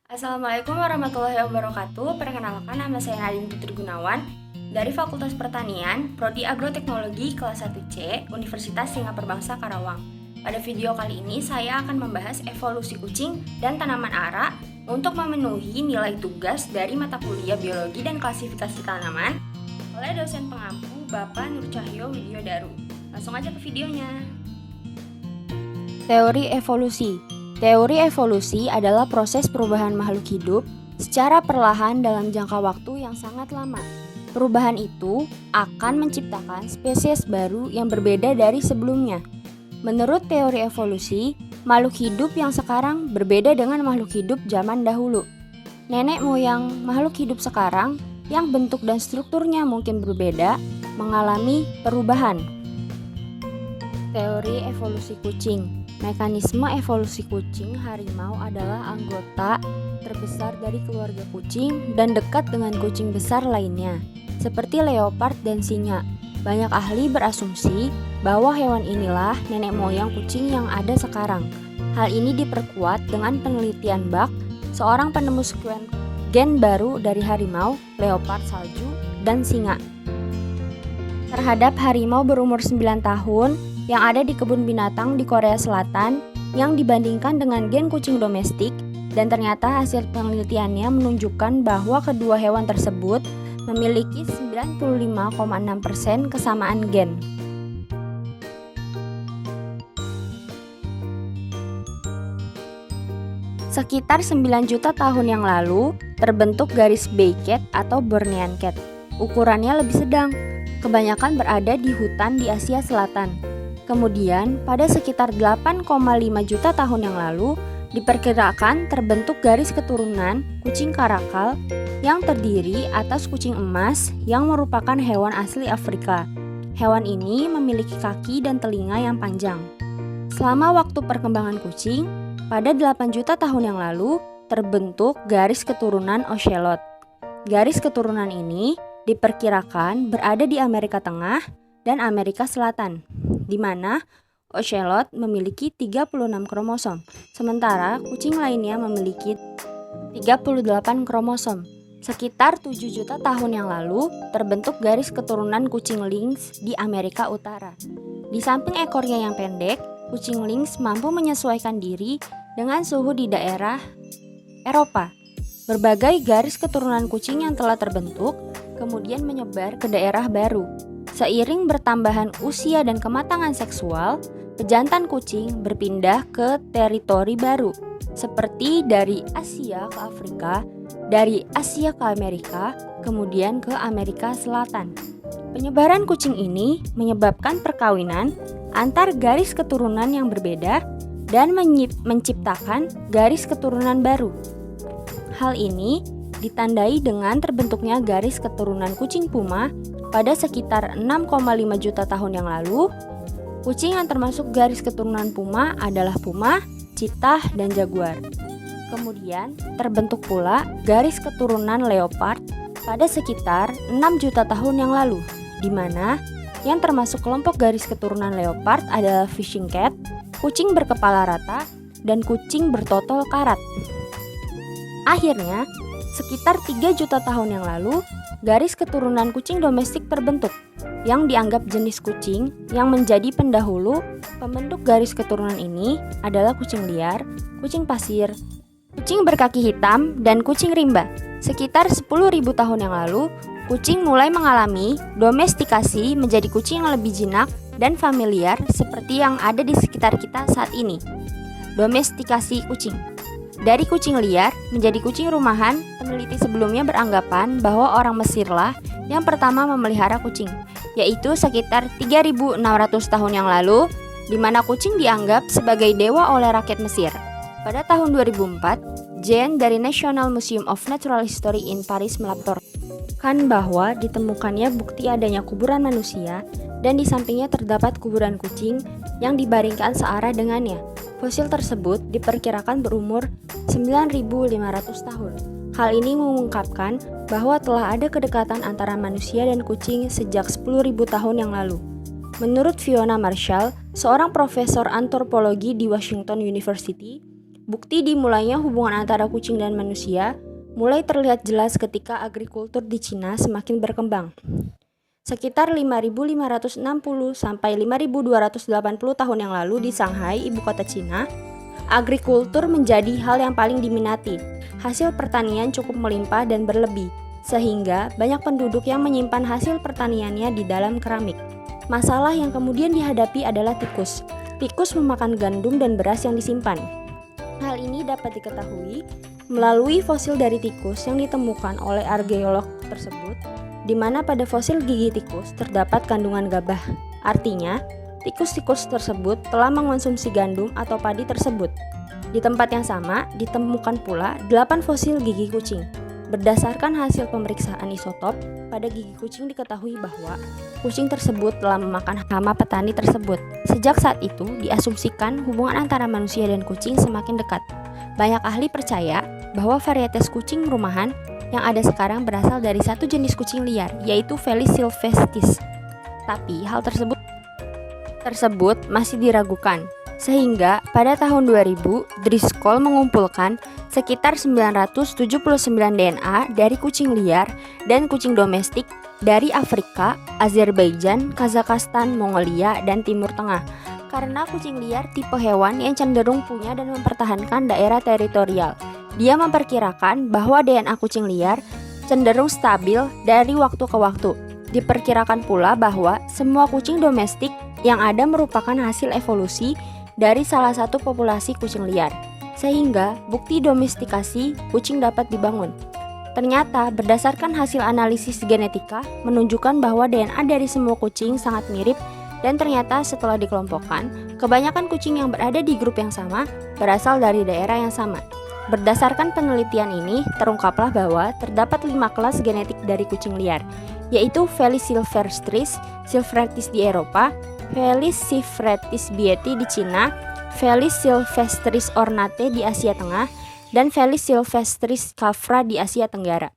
Assalamualaikum warahmatullahi wabarakatuh. Perkenalkan, nama saya Nadine Putri Gunawan dari Fakultas Pertanian, Prodi Agroteknologi kelas 1C, Universitas Singapura Bangsa Karawang. Pada video kali ini saya akan membahas evolusi kucing dan tanaman ara untuk memenuhi nilai tugas dari mata kuliah biologi dan klasifikasi tanaman oleh dosen pengampu Bapak Nur Cahyo Widyodaru. Langsung aja ke videonya. Teori evolusi. Teori evolusi adalah proses perubahan makhluk hidup secara perlahan dalam jangka waktu yang sangat lama. Perubahan itu akan menciptakan spesies baru yang berbeda dari sebelumnya. Menurut teori evolusi, makhluk hidup yang sekarang berbeda dengan makhluk hidup zaman dahulu. Nenek moyang makhluk hidup sekarang yang bentuk dan strukturnya mungkin berbeda mengalami perubahan. Teori evolusi kucing. Mekanisme evolusi kucing harimau adalah anggota terbesar dari keluarga kucing dan dekat dengan kucing besar lainnya, seperti leopard dan singa. Banyak ahli berasumsi bahwa hewan inilah nenek moyang kucing yang ada sekarang. Hal ini diperkuat dengan penelitian Bach, seorang penemu sekuen gen baru dari harimau, leopard salju, dan singa. Terhadap harimau berumur 9 tahun yang ada di kebun binatang di Korea Selatan yang dibandingkan dengan gen kucing domestik, dan ternyata hasil penelitiannya menunjukkan bahwa kedua hewan tersebut memiliki 95,6% kesamaan gen. Sekitar 9 juta tahun yang lalu terbentuk garis Bay Cat atau Bornean Cat. Ukurannya lebih sedang, kebanyakan berada di hutan di Asia Selatan. Kemudian, pada sekitar 8,5 juta tahun yang lalu, diperkirakan terbentuk garis keturunan kucing karakal yang terdiri atas kucing emas yang merupakan hewan asli Afrika. Hewan ini memiliki kaki dan telinga yang panjang. Selama waktu perkembangan kucing, pada 8 juta tahun yang lalu, terbentuk garis keturunan ocelot. Garis keturunan ini diperkirakan berada di Amerika Tengah dan Amerika Selatan, di mana ocelot memiliki 36 kromosom, sementara kucing lainnya memiliki 38 kromosom. Sekitar 7 juta tahun yang lalu, terbentuk garis keturunan kucing lynx di Amerika Utara. Di samping ekornya yang pendek, kucing lynx mampu menyesuaikan diri dengan suhu di daerah Eropa. Berbagai garis keturunan kucing yang telah terbentuk kemudian menyebar ke daerah baru. Seiring bertambahan usia dan kematangan seksual, pejantan kucing berpindah ke teritori baru, seperti dari Asia ke Afrika, dari Asia ke Amerika, kemudian ke Amerika Selatan. Penyebaran kucing ini menyebabkan perkawinan antar garis keturunan yang berbeda dan menciptakan garis keturunan baru. Hal ini ditandai dengan terbentuknya garis keturunan kucing puma pada sekitar 6,5 juta tahun yang lalu. Kucing yang termasuk garis keturunan puma adalah puma, cheetah, dan jaguar. Kemudian terbentuk pula garis keturunan leopard pada sekitar 6 juta tahun yang lalu, di mana yang termasuk kelompok garis keturunan leopard adalah fishing cat, kucing berkepala rata, dan kucing bertotol karat. Akhirnya, sekitar 3 juta tahun yang lalu, garis keturunan kucing domestik terbentuk, yang dianggap jenis kucing yang menjadi pendahulu. Pembentuk garis keturunan ini adalah kucing liar, kucing pasir, kucing berkaki hitam, dan kucing rimba. Sekitar 10.000 tahun yang lalu, kucing mulai mengalami domestikasi menjadi kucing yang lebih jinak dan familiar seperti yang ada di sekitar kita saat ini. Domestikasi kucing. Dari kucing liar menjadi kucing rumahan, peneliti sebelumnya beranggapan bahwa orang Mesirlah yang pertama memelihara kucing, yaitu sekitar 3.600 tahun yang lalu, di mana kucing dianggap sebagai dewa oleh rakyat Mesir. Pada tahun 2004, Jean dari National Museum of Natural History in Paris melaporkan bahwa ditemukannya bukti adanya kuburan manusia dan di sampingnya terdapat kuburan kucing yang dibaringkan searah dengannya. Fosil tersebut diperkirakan berumur 9.500 tahun. Hal ini mengungkapkan bahwa telah ada kedekatan antara manusia dan kucing sejak 10.000 tahun yang lalu. Menurut Fiona Marshall, seorang profesor antropologi di Washington University, Bukti dimulainya hubungan antara kucing dan manusia mulai terlihat jelas ketika agrikultur di Cina semakin berkembang. Sekitar 5.560 sampai 5.280 tahun yang lalu di Shanghai, ibu kota Cina, agrikultur menjadi hal yang paling diminati. Hasil pertanian cukup melimpah dan berlebih, sehingga banyak penduduk yang menyimpan hasil pertaniannya di dalam keramik. Masalah yang kemudian dihadapi adalah tikus. Tikus memakan gandum dan beras yang disimpan. Hal ini dapat diketahui melalui fosil dari tikus yang ditemukan oleh arkeolog tersebut, di mana pada fosil gigi tikus terdapat kandungan gabah. Artinya, tikus-tikus tersebut telah mengonsumsi gandum atau padi tersebut. Di tempat yang sama, ditemukan pula 8 fosil gigi kucing. Berdasarkan hasil pemeriksaan isotop, pada gigi kucing diketahui bahwa kucing tersebut telah memakan hama petani tersebut. Sejak saat itu, diasumsikan hubungan antara manusia dan kucing semakin dekat. Banyak ahli percaya bahwa varietas kucing rumahan yang ada sekarang berasal dari satu jenis kucing liar, yaitu Felis silvestris. Tapi hal tersebut masih diragukan. Sehingga pada tahun 2000, Driscoll mengumpulkan sekitar 979 DNA dari kucing liar dan kucing domestik dari Afrika, Azerbaijan, Kazakhstan, Mongolia, dan Timur Tengah. Karena kucing liar tipe hewan yang cenderung punya dan mempertahankan daerah teritorial. Dia memperkirakan bahwa DNA kucing liar cenderung stabil dari waktu ke waktu. Diperkirakan pula bahwa semua kucing domestik yang ada merupakan hasil evolusi dari salah satu populasi kucing liar, sehingga bukti domestikasi kucing dapat dibangun. Ternyata berdasarkan hasil analisis genetika menunjukkan bahwa DNA dari semua kucing sangat mirip, dan ternyata setelah dikelompokkan, kebanyakan kucing yang berada di grup yang sama berasal dari daerah yang sama. Berdasarkan penelitian ini, terungkaplah bahwa terdapat 5 kelas genetik dari kucing liar, yaitu Felis silvestris, Silvestris di Eropa, Felis silvestris beati di Cina, Felis silvestris ornate di Asia Tengah, dan Felis silvestris cafra di Asia Tenggara.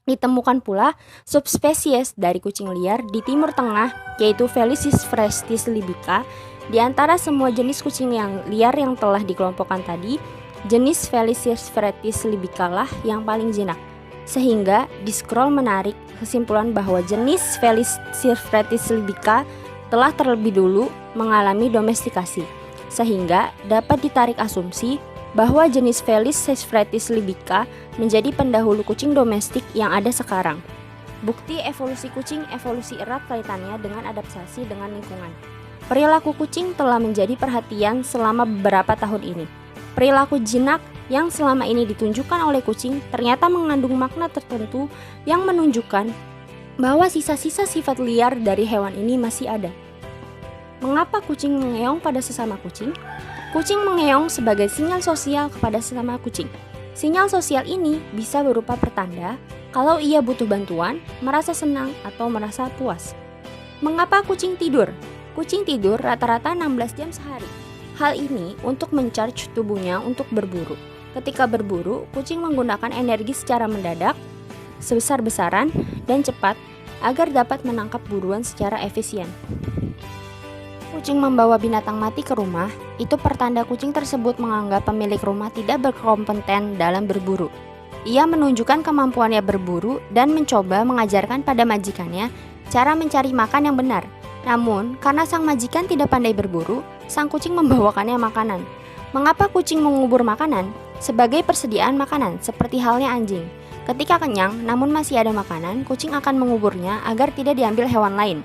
Ditemukan pula subspesies dari kucing liar di Timur Tengah, yaitu Felis silvestris libica. Di antara semua jenis kucing yang liar yang telah dikelompokkan tadi, jenis Felis silvestris libica lah yang paling jinak. Sehingga Driscoll menarik kesimpulan bahwa jenis Felis silvestris libica telah terlebih dulu mengalami domestikasi, sehingga dapat ditarik asumsi bahwa jenis Felis silvestris libica menjadi pendahulu kucing domestik yang ada sekarang. Bukti evolusi kucing evolusi erat kaitannya dengan adaptasi dengan lingkungan. Perilaku kucing telah menjadi perhatian selama beberapa tahun ini. Perilaku jinak yang selama ini ditunjukkan oleh kucing ternyata mengandung makna tertentu yang menunjukkan bahwa sisa-sisa sifat liar dari hewan ini masih ada. Mengapa kucing mengeong pada sesama kucing? Kucing mengeong sebagai sinyal sosial kepada sesama kucing. Sinyal sosial ini bisa berupa pertanda kalau ia butuh bantuan, merasa senang, atau merasa puas. Mengapa kucing tidur? Kucing tidur rata-rata 16 jam sehari. Hal ini untuk mencharge tubuhnya untuk berburu. Ketika berburu, kucing menggunakan energi secara mendadak, sebesar-besaran, dan cepat agar dapat menangkap buruan secara efisien. Kucing membawa binatang mati ke rumah, itu pertanda kucing tersebut menganggap pemilik rumah tidak berkompeten dalam berburu. Ia menunjukkan kemampuannya berburu dan mencoba mengajarkan pada majikannya cara mencari makan yang benar. Namun, karena sang majikan tidak pandai berburu, sang kucing membawakannya makanan. Mengapa kucing mengubur makanan? Sebagai persediaan makanan, seperti halnya anjing. Ketika kenyang namun masih ada makanan, kucing akan menguburnya agar tidak diambil hewan lain.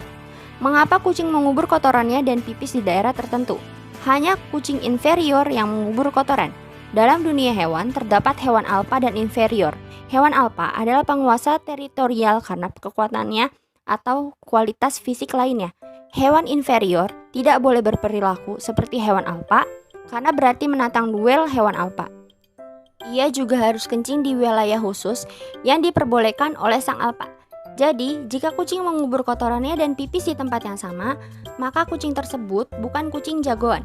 Mengapa kucing mengubur kotorannya dan pipis di daerah tertentu? Hanya kucing inferior yang mengubur kotoran. Dalam dunia hewan, terdapat hewan alfa dan inferior. Hewan alfa adalah penguasa teritorial karena kekuatannya atau kualitas fisik lainnya. Hewan inferior tidak boleh berperilaku seperti hewan alfa karena berarti menantang duel hewan alfa. Ia juga harus kencing di wilayah khusus yang diperbolehkan oleh sang alfa. Jadi, jika kucing mengubur kotorannya dan pipis di tempat yang sama, maka kucing tersebut bukan kucing jagoan.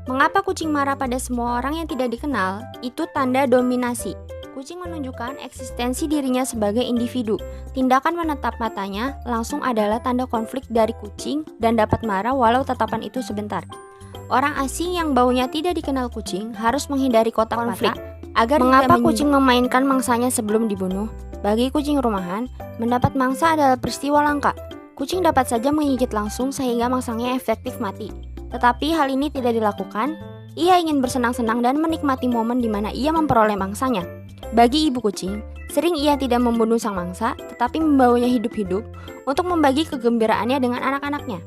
Mengapa kucing marah pada semua orang yang tidak dikenal? Itu tanda dominasi. Kucing menunjukkan eksistensi dirinya sebagai individu. Tindakan menatap matanya langsung adalah tanda konflik dari kucing dan dapat marah walau tatapan itu sebentar. Orang asing yang baunya tidak dikenal kucing harus menghindari kotak konflik agar mengapa kucing memainkan mangsanya sebelum dibunuh? Bagi kucing rumahan, mendapat mangsa adalah peristiwa langka. Kucing dapat saja menggigit langsung sehingga mangsanya efektif mati. Tetapi hal ini tidak dilakukan. Ia ingin bersenang-senang dan menikmati momen di mana ia memperoleh mangsanya. Bagi ibu kucing, sering ia tidak membunuh sang mangsa, tetapi membawanya hidup-hidup untuk membagi kegembiraannya dengan anak-anaknya.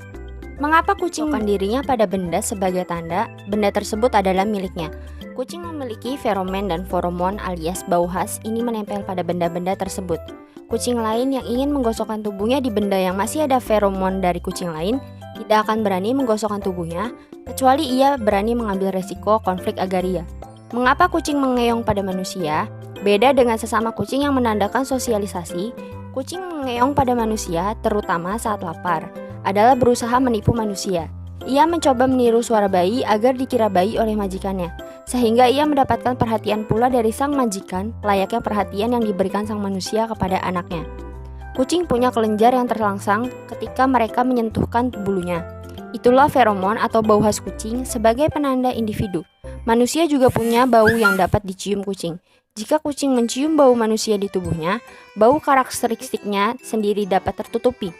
Mengapa kucing menunjukkan dirinya pada benda sebagai tanda benda tersebut adalah miliknya? Kucing memiliki feromen dan feromon alias bau khas ini menempel pada benda-benda tersebut. Kucing lain yang ingin menggosokkan tubuhnya di benda yang masih ada feromon dari kucing lain tidak akan berani menggosokkan tubuhnya, kecuali ia berani mengambil resiko konflik agaria. Mengapa kucing mengeong pada manusia? Beda dengan sesama kucing yang menandakan sosialisasi, kucing mengeong pada manusia terutama saat lapar, adalah berusaha menipu manusia. Ia mencoba meniru suara bayi agar dikira bayi oleh majikannya, sehingga ia mendapatkan perhatian pula dari sang majikan, layaknya perhatian yang diberikan sang manusia kepada anaknya. Kucing punya kelenjar yang terlangsang ketika mereka menyentuhkan bulunya. Itulah feromon atau bau khas kucing sebagai penanda individu. Manusia juga punya bau yang dapat dicium kucing. Jika kucing mencium bau manusia di tubuhnya, bau karakteristiknya sendiri dapat tertutupi.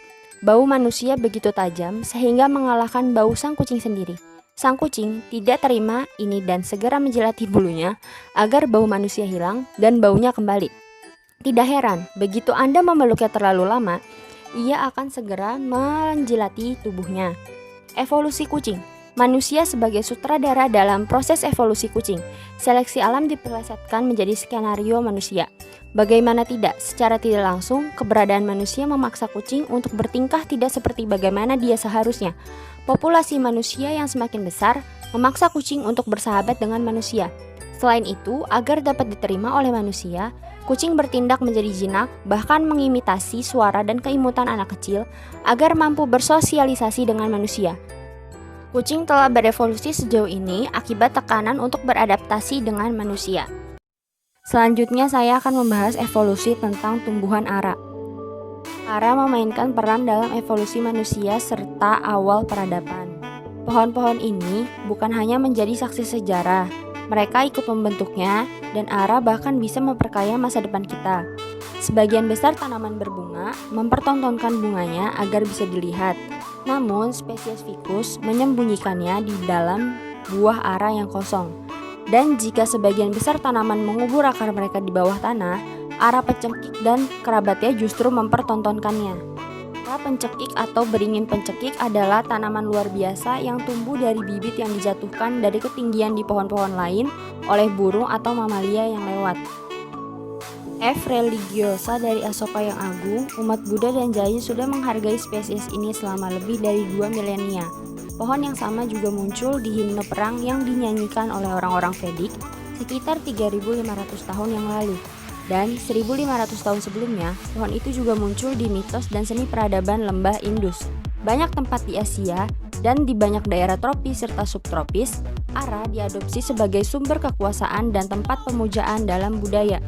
Bau manusia begitu tajam sehingga mengalahkan bau sang kucing sendiri. Sang kucing tidak terima ini dan segera menjilati bulunya agar bau manusia hilang dan baunya kembali. Tidak heran, begitu Anda memeluknya terlalu lama, ia akan segera menjilati tubuhnya. Evolusi kucing. Manusia sebagai sutradara dalam proses evolusi kucing. Seleksi alam dipelesetkan menjadi skenario manusia. Bagaimana tidak, secara tidak langsung, keberadaan manusia memaksa kucing untuk bertingkah tidak seperti bagaimana dia seharusnya. Populasi manusia yang semakin besar memaksa kucing untuk bersahabat dengan manusia. Selain itu, agar dapat diterima oleh manusia, kucing bertindak menjadi jinak, bahkan mengimitasi suara dan keimutan anak kecil agar mampu bersosialisasi dengan manusia. Kucing telah berevolusi sejauh ini akibat tekanan untuk beradaptasi dengan manusia. Selanjutnya saya akan membahas evolusi tentang tumbuhan ara. Ara memainkan peran dalam evolusi manusia serta awal peradaban. Pohon-pohon ini bukan hanya menjadi saksi sejarah, mereka ikut membentuknya dan ara bahkan bisa memperkaya masa depan kita. Sebagian besar tanaman berbunga mempertontonkan bunganya agar bisa dilihat. Namun, spesies ficus menyembunyikannya di dalam buah ara yang kosong. Dan jika sebagian besar tanaman mengubur akar mereka di bawah tanah, ara pencekik dan kerabatnya justru mempertontonkannya. Ara pencekik atau beringin pencekik adalah tanaman luar biasa yang tumbuh dari bibit yang dijatuhkan dari ketinggian di pohon-pohon lain oleh burung atau mamalia yang lewat. F. religiosa dari Asoka yang agung, umat Buddha dan Jain sudah menghargai spesies ini selama lebih dari 2 milenia. Pohon yang sama juga muncul di himne perang yang dinyanyikan oleh orang-orang Vedic sekitar 3.500 tahun yang lalu. Dan 1.500 tahun sebelumnya, pohon itu juga muncul di mitos dan seni peradaban lembah Indus. Banyak tempat di Asia dan di banyak daerah tropis serta subtropis, ara diadopsi sebagai sumber kekuasaan dan tempat pemujaan dalam budaya.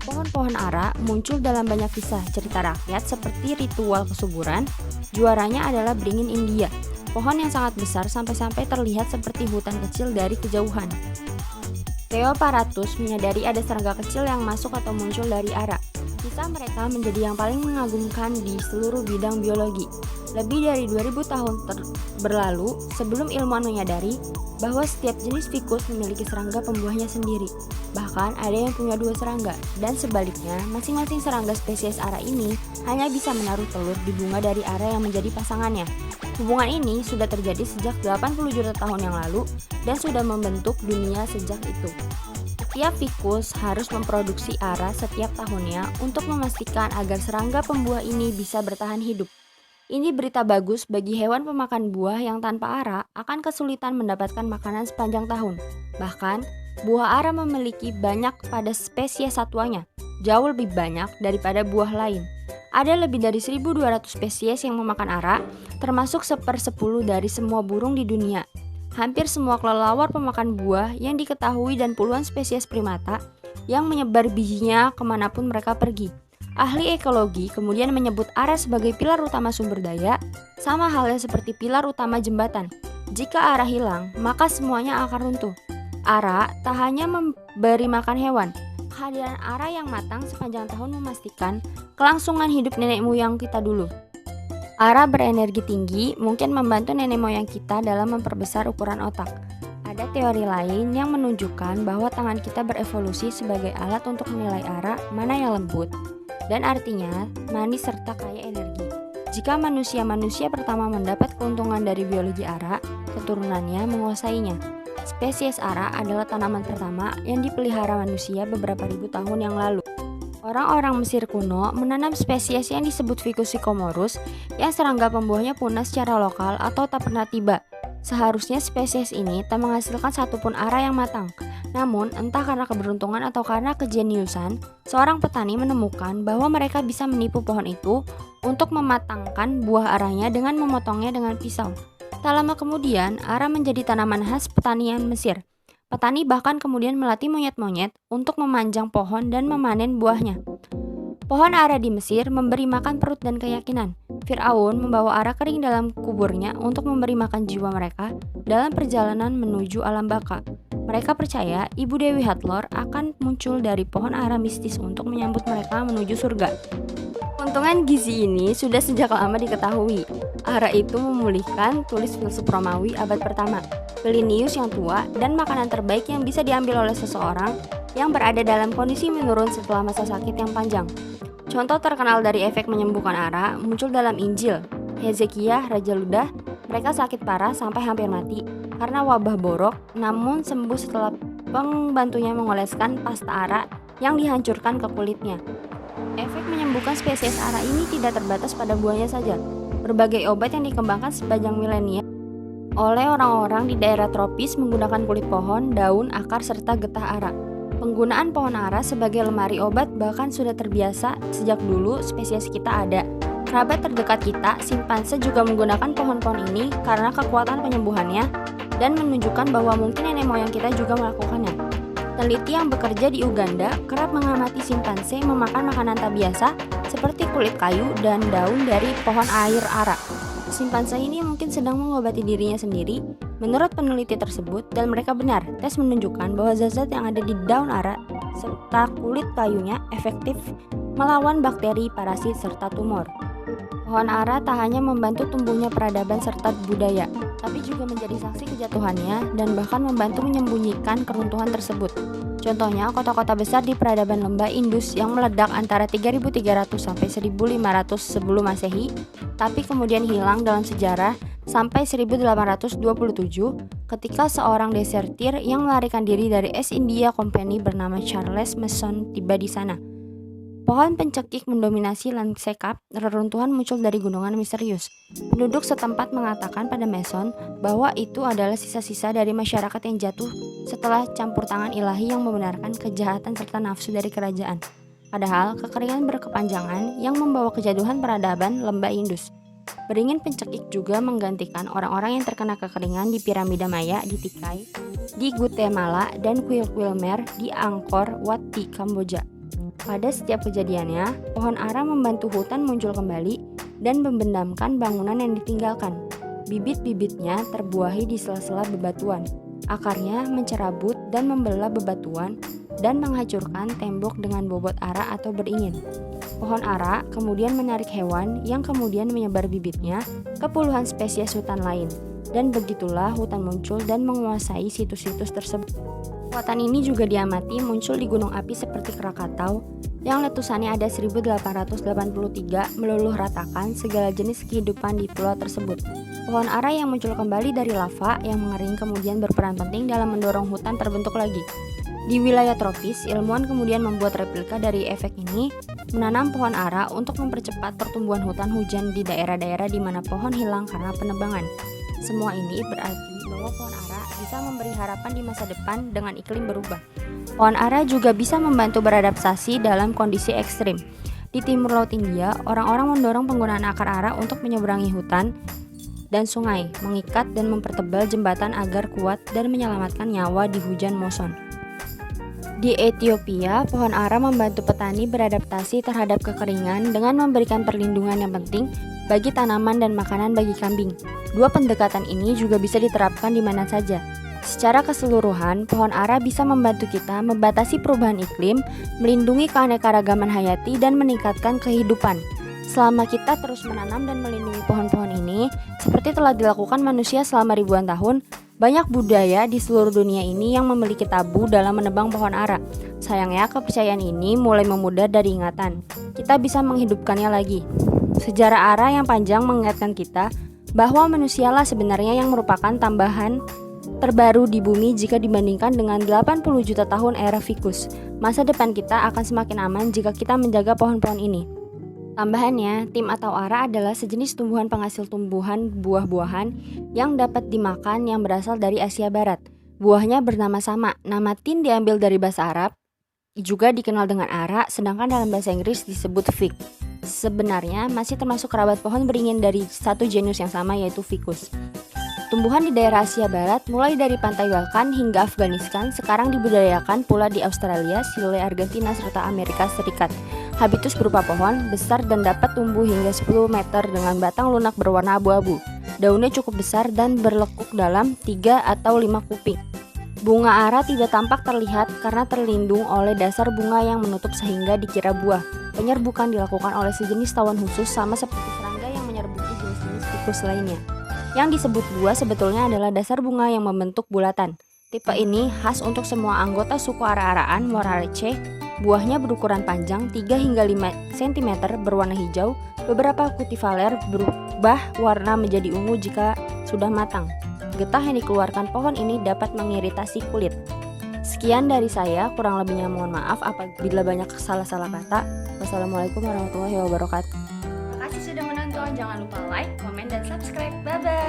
Pohon-pohon ara muncul dalam banyak kisah cerita rakyat seperti ritual kesuburan. Juaranya adalah beringin India, pohon yang sangat besar sampai-sampai terlihat seperti hutan kecil dari kejauhan. Theoparatus menyadari ada serangga kecil yang masuk atau muncul dari ara. Kisah mereka menjadi yang paling mengagumkan di seluruh bidang biologi. Lebih dari 2000 tahun berlalu sebelum ilmuwan menyadari bahwa setiap jenis ficus memiliki serangga pembuahnya sendiri. Bahkan ada yang punya 2 serangga, dan sebaliknya masing-masing serangga spesies ara ini hanya bisa menaruh telur di bunga dari ara yang menjadi pasangannya. Hubungan ini sudah terjadi sejak 80 juta tahun yang lalu dan sudah membentuk dunia sejak itu. Setiap ficus harus memproduksi ara setiap tahunnya untuk memastikan agar serangga pembuah ini bisa bertahan hidup. Ini berita bagus bagi hewan pemakan buah yang tanpa ara akan kesulitan mendapatkan makanan sepanjang tahun. Bahkan, buah ara memiliki banyak pada spesies satwanya, jauh lebih banyak daripada buah lain. Ada lebih dari 1.200 spesies yang memakan ara, termasuk 1/10 dari semua burung di dunia. Hampir semua kelelawar pemakan buah yang diketahui dan puluhan spesies primata yang menyebar bijinya kemanapun mereka pergi. Ahli ekologi kemudian menyebut ara sebagai pilar utama sumber daya, sama halnya seperti pilar utama jembatan. Jika ara hilang, maka semuanya akan runtuh. Ara tak hanya memberi makan hewan. Kehadiran ara yang matang sepanjang tahun memastikan kelangsungan hidup nenek moyang kita dulu. Ara berenergi tinggi mungkin membantu nenek moyang kita dalam memperbesar ukuran otak. Ada teori lain yang menunjukkan bahwa tangan kita berevolusi sebagai alat untuk menilai ara mana yang lembut dan artinya manis serta kaya energi. Jika manusia pertama mendapat keuntungan dari biologi ara, keturunannya menguasainya. Spesies ara adalah tanaman pertama yang dipelihara manusia beberapa ribu tahun yang lalu. Orang-orang Mesir kuno menanam spesies yang disebut Ficus sycomorus yang serangga pembuahnya punah secara lokal atau tak pernah tiba. Seharusnya spesies ini tak menghasilkan satupun ara yang matang. Namun, entah karena keberuntungan atau karena kejeniusan, seorang petani menemukan bahwa mereka bisa menipu pohon itu untuk mematangkan buah aranya dengan memotongnya dengan pisau. Tak lama kemudian, ara menjadi tanaman khas pertanian Mesir. Petani bahkan kemudian melatih monyet-monyet untuk memanjang pohon dan memanen buahnya. Pohon ara di Mesir memberi makan perut dan keyakinan. Fir'aun membawa ara kering dalam kuburnya untuk memberi makan jiwa mereka dalam perjalanan menuju alam baka. Mereka percaya Ibu Dewi Hathor akan muncul dari pohon ara mistis untuk menyambut mereka menuju surga. Keuntungan gizi ini sudah sejak lama diketahui. Ara itu memulihkan, tulis filsuf Romawi abad pertama, Plinius yang tua, dan makanan terbaik yang bisa diambil oleh seseorang yang berada dalam kondisi menurun setelah masa sakit yang panjang. Contoh terkenal dari efek menyembuhkan ara muncul dalam Injil. Hezekiah, Raja Ludah, mereka sakit parah sampai hampir mati karena wabah borok, namun sembuh setelah pembantunya mengoleskan pasta ara yang dihancurkan ke kulitnya. Efek menyembuhkan spesies ara ini tidak terbatas pada buahnya saja. Berbagai obat yang dikembangkan sepanjang milenium oleh orang-orang di daerah tropis menggunakan kulit pohon, daun, akar, serta getah ara. Penggunaan pohon ara sebagai lemari obat bahkan sudah terbiasa sejak dulu spesies kita ada. Kerabat terdekat kita, simpanse, juga menggunakan pohon-pohon ini karena kekuatan penyembuhannya dan menunjukkan bahwa mungkin nenek moyang kita juga melakukannya. Peneliti yang bekerja di Uganda kerap mengamati simpanse memakan makanan tak biasa seperti kulit kayu dan daun dari pohon air ara. Simpanse ini mungkin sedang mengobati dirinya sendiri. Menurut peneliti tersebut, dan mereka benar, tes menunjukkan bahwa zat-zat yang ada di daun ara serta kulit kayunya efektif melawan bakteri, parasit, serta tumor. Pohon ara tak hanya membantu tumbuhnya peradaban serta budaya, tapi juga menjadi saksi kejatuhannya dan bahkan membantu menyembunyikan keruntuhan tersebut. Contohnya, kota-kota besar di peradaban lembah Indus yang meledak antara 3300 sampai 1500 sebelum Masehi, tapi kemudian hilang dalam sejarah sampai 1827 ketika seorang desertir yang melarikan diri dari East India Company bernama Charles Mason tiba di sana. Pohon pencekik mendominasi lanskap, reruntuhan muncul dari gunungan misterius. Penduduk setempat mengatakan pada Mason bahwa itu adalah sisa-sisa dari masyarakat yang jatuh setelah campur tangan ilahi yang membenarkan kejahatan serta nafsu dari kerajaan. Padahal, kekeringan berkepanjangan yang membawa kejatuhan peradaban lembah Indus. Beringin pencekik juga menggantikan orang-orang yang terkena kekeringan di piramida Maya di Tikai, di Guatemala, dan kuil-kuil Mer di Angkor Wat di Kamboja. Pada setiap kejadiannya, pohon ara membantu hutan muncul kembali dan membendamkan bangunan yang ditinggalkan. Bibit-bibitnya terbuahi di sela-sela bebatuan. Akarnya mencerabut dan membelah bebatuan dan menghancurkan tembok dengan bobot ara atau beringin. Pohon ara kemudian menarik hewan yang kemudian menyebar bibitnya ke puluhan spesies hutan lain. Dan begitulah hutan muncul dan menguasai situs-situs tersebut. Kekuatan ini juga diamati muncul di gunung api seperti Krakatau yang letusannya ada 1883 meluluh ratakan segala jenis kehidupan di pulau tersebut. Pohon ara yang muncul kembali dari lava yang mengering kemudian berperan penting dalam mendorong hutan terbentuk lagi. Di wilayah tropis, ilmuwan kemudian membuat replika dari efek ini, menanam pohon ara untuk mempercepat pertumbuhan hutan hujan di daerah-daerah di mana pohon hilang karena penebangan. Semua ini berarti bahwa pohon ara bisa memberi harapan di masa depan dengan iklim berubah. Pohon ara juga bisa membantu beradaptasi dalam kondisi ekstrim. Di timur laut India, orang-orang mendorong penggunaan akar ara untuk menyeberangi hutan dan sungai, mengikat dan mempertebal jembatan agar kuat dan menyelamatkan nyawa di hujan monsun. Di Ethiopia, pohon ara membantu petani beradaptasi terhadap kekeringan dengan memberikan perlindungan yang penting bagi tanaman dan makanan bagi kambing. Dua pendekatan ini juga bisa diterapkan di mana saja. Secara keseluruhan, pohon ara bisa membantu kita membatasi perubahan iklim, melindungi keanekaragaman hayati, dan meningkatkan kehidupan. Selama kita terus menanam dan melindungi pohon-pohon ini, seperti telah dilakukan manusia selama ribuan tahun, banyak budaya di seluruh dunia ini yang memiliki tabu dalam menebang pohon ara. Sayangnya, kepercayaan ini mulai memudar dari ingatan. Kita bisa menghidupkannya lagi. Sejarah ara yang panjang mengingatkan kita bahwa manusialah sebenarnya yang merupakan tambahan terbaru di bumi jika dibandingkan dengan 80 juta tahun era Vicus. Masa depan kita akan semakin aman jika kita menjaga pohon-pohon ini. Tambahannya, tim atau ara adalah sejenis tumbuhan penghasil tumbuhan buah-buahan yang dapat dimakan yang berasal dari Asia Barat. Buahnya bernama sama. Nama tin diambil dari bahasa Arab, juga dikenal dengan ara, sedangkan dalam bahasa Inggris disebut fig. Sebenarnya masih termasuk kerabat pohon beringin dari satu genus yang sama, yaitu Ficus. Tumbuhan di daerah Asia Barat, mulai dari pantai Balkan hingga Afghanistan, sekarang dibudidayakan pula di Australia, Chile, Argentina, serta Amerika Serikat. Habitus berupa pohon, besar dan dapat tumbuh hingga 10 meter dengan batang lunak berwarna abu-abu. Daunnya cukup besar dan berlekuk dalam 3 atau 5 kuping. Bunga ara tidak tampak terlihat karena terlindung oleh dasar bunga yang menutup sehingga dikira buah. Penyerbukan dilakukan oleh sejenis tawon khusus sama seperti serangga yang menyerbuki jenis-jenis tikus lainnya. Yang disebut buah sebetulnya adalah dasar bunga yang membentuk bulatan. Tipe ini khas untuk semua anggota suku ara-araan Moraceae. Buahnya berukuran panjang 3 hingga 5 cm berwarna hijau. Beberapa kultivar berubah warna menjadi ungu jika sudah matang. Getah yang dikeluarkan pohon ini dapat mengiritasi kulit. Sekian dari saya, kurang lebihnya mohon maaf apabila banyak salah-salah kata. Wassalamualaikum warahmatullahi wabarakatuh. Terima kasih sudah menonton, jangan lupa like, komen, dan subscribe. Bye-bye.